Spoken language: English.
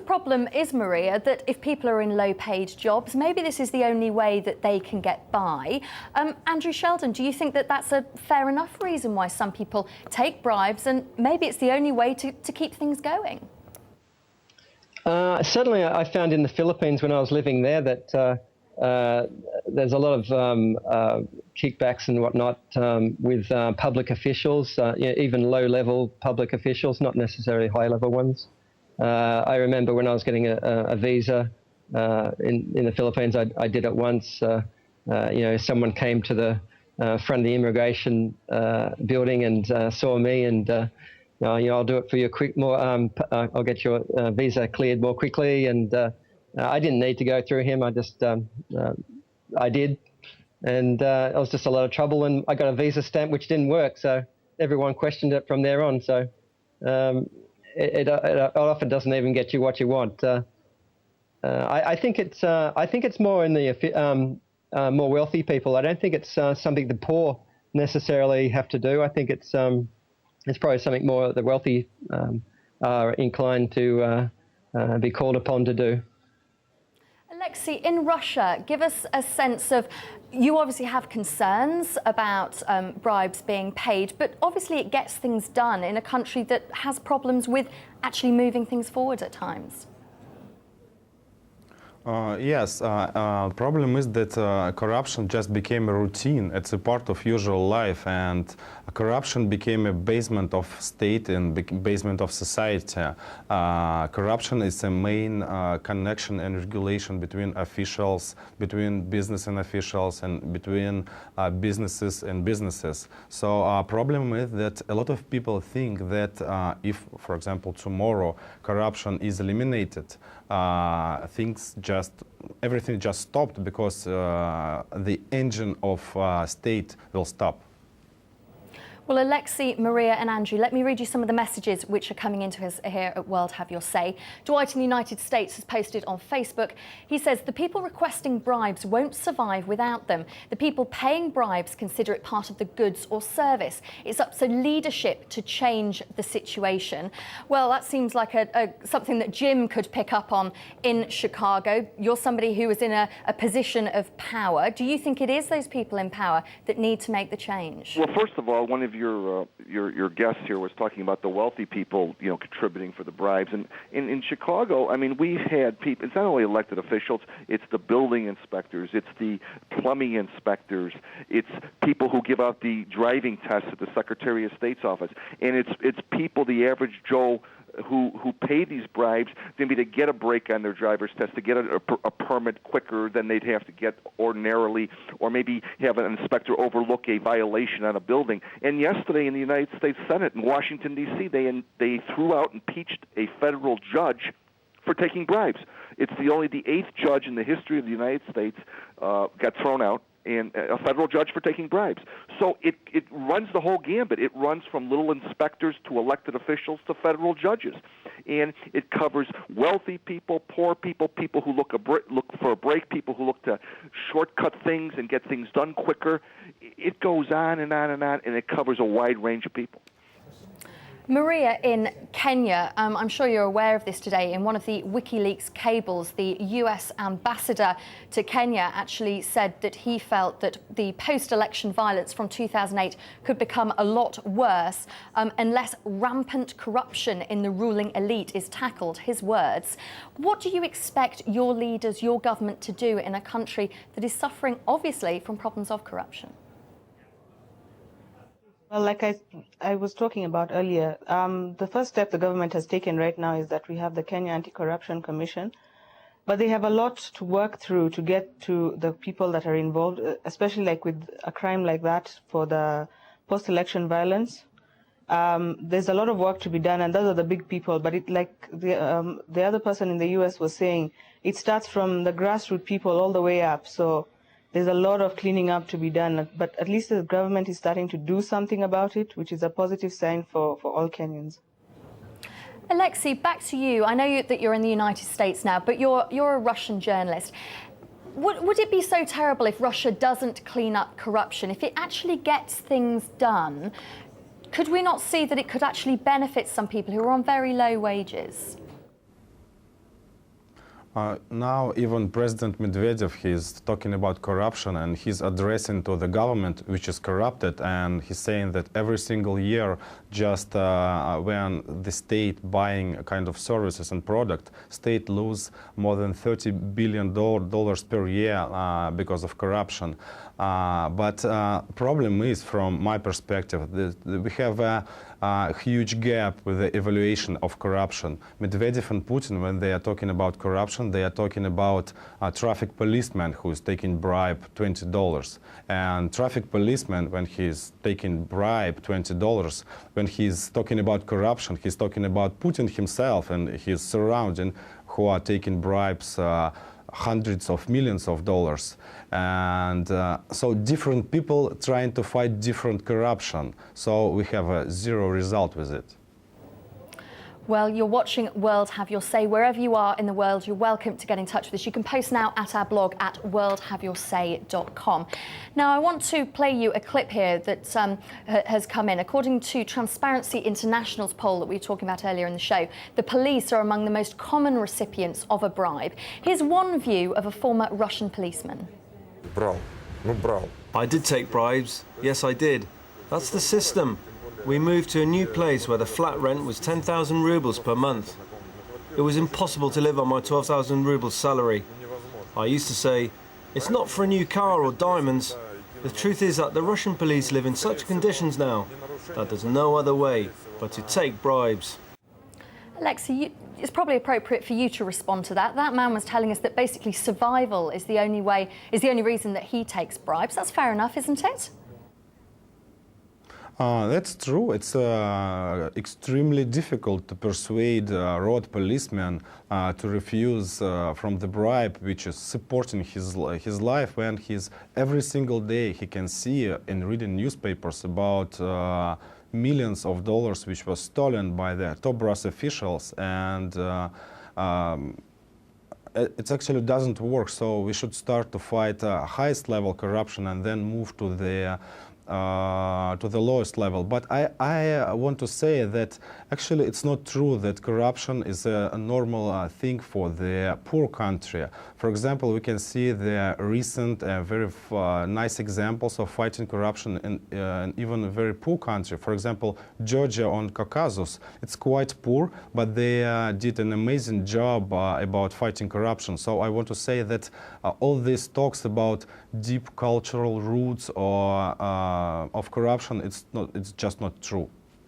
problem is, Maria, that if people are in low-paid jobs, maybe this is the only way that they can get by. Andrew Sheldon, do you think that that's a fair enough reason why some people take bribes and maybe it's the only way to keep things going? Certainly, I found in the Philippines when I was living there that there's a lot of kickbacks and whatnot with public officials, even low-level public officials, not necessarily high-level ones. I remember when I was getting a visa in the Philippines, I did it once. Someone came to the front of the immigration building and saw me and I'll do it for you quick. I'll get your visa cleared more quickly. And I didn't need to go through him. I just I did, and it was just a lot of trouble. And I got a visa stamp which didn't work, so everyone questioned it from there on. So it often doesn't even get you what you want. I think it's more in the more wealthy people. I don't think it's something the poor necessarily have to do. I think it's probably something more the wealthy are inclined to be called upon to do. Alexei, in Russia, give us a sense of, you obviously have concerns about bribes being paid, but obviously it gets things done in a country that has problems with actually moving things forward at times. Yes, problem is that corruption just became a routine. It's a part of usual life, and corruption became a basement of state and basement of society. Corruption is a main connection and regulation between officials, between business and officials, and between businesses and businesses. So problem is that a lot of people think that if, for example, tomorrow corruption is eliminated, everything just stopped because the engine of state will stop. Well, Alexei, Maria and Andrew, let me read you some of the messages which are coming into us here at World Have Your Say. Dwight in the United States has posted on Facebook. He says, the people requesting bribes won't survive without them. The people paying bribes consider it part of the goods or service. It's up to leadership to change the situation. Well, that seems like something that Jim could pick up on in Chicago. You're somebody who is in a position of power. Do you think it is those people in power that need to make the change? Well, first of all, one of your guests here was talking about the wealthy people, contributing for the bribes. And in Chicago, I mean, we've had people. It's not only elected officials; it's the building inspectors, it's the plumbing inspectors, it's people who give out the driving tests at the Secretary of State's office, and it's people, the average Joe, who pay these bribes maybe to get a break on their driver's test, to get a permit quicker than they'd have to get ordinarily, or maybe have an inspector overlook a violation on a building. And yesterday in the United States Senate in Washington, D.C., they threw out, impeached a federal judge for taking bribes. It's the 8th judge in the history of the United States got thrown out, and a federal judge for taking bribes. So it runs the whole gambit. It runs from little inspectors to elected officials to federal judges. And it covers wealthy people, poor people, people who look for a break, people who look to shortcut things and get things done quicker. It goes on and on and on, and it covers a wide range of people. Maria, in Kenya, I'm sure you're aware of this today, in one of the WikiLeaks cables, the US ambassador to Kenya actually said that he felt that the post-election violence from 2008 could become a lot worse unless rampant corruption in the ruling elite is tackled, his words. What do you expect your leaders, your government to do in a country that is suffering, obviously, from problems of corruption? Well, like I was talking about earlier, the first step the government has taken right now is that we have the Kenya Anti-Corruption Commission, but they have a lot to work through to get to the people that are involved, especially like with a crime like that for the post-election violence. There's a lot of work to be done, and those are the big people, but the other person in the US was saying, it starts from the grassroots people all the way up. So there's a lot of cleaning up to be done, but at least the government is starting to do something about it, which is a positive sign for all Kenyans. Alexei, back to you. I know that you're in the United States now, but you're a Russian journalist. Would it be so terrible if Russia doesn't clean up corruption? If it actually gets things done, could we not see that it could actually benefit some people who are on very low wages? Now even President Medvedev, he's talking about corruption and he's addressing to the government which is corrupted, and he's saying that every single year just when the state buying a kind of services and product, state lose more than $30 billion per year because of corruption. But problem is, from my perspective, we have a huge gap with the evaluation of corruption. Medvedev and Putin, when they are talking about corruption, they are talking about a traffic policeman who is taking bribe $20. And traffic policeman, when he's taking bribe $20, when he's talking about corruption, he's talking about Putin himself and his surrounding who are taking bribes hundreds of millions of dollars. And so different people trying to fight different corruption. So we have a zero result with it. Well, you're watching World Have Your Say. Wherever you are in the world, you're welcome to get in touch with us. You can post now at our blog at worldhaveyoursay.com. Now, I want to play you a clip here that has come in. According to Transparency International's poll that we were talking about earlier in the show, the police are among the most common recipients of a bribe. Here's one view of a former Russian policeman. I did take bribes. Yes, I did. That's the system. We moved to a new place where the flat rent was 10,000 rubles per month. It was impossible to live on my 12,000 rubles salary. I used to say, it's not for a new car or diamonds. The truth is that the Russian police live in such conditions now that there's no other way but to take bribes. Alexei, it's probably appropriate for you to respond to that. That man was telling us that basically survival is the only reason that he takes bribes. That's fair enough, isn't it? That's true. It's extremely difficult to persuade road policemen to refuse from the bribe, which is supporting his life, when every single day he can see and read in newspapers about millions of dollars which was stolen by the top brass officials, and it actually doesn't work. So we should start to fight highest level corruption and then move to the lowest level. But I want to say that actually it's not true that corruption is a normal thing for the poor country. For example, we can see the recent very nice examples of fighting corruption in even a very poor country. For example, Georgia on Caucasus. It's quite poor, but they did an amazing job about fighting corruption. So I want to say that all these talks about deep cultural roots or of corruption, it's just not true.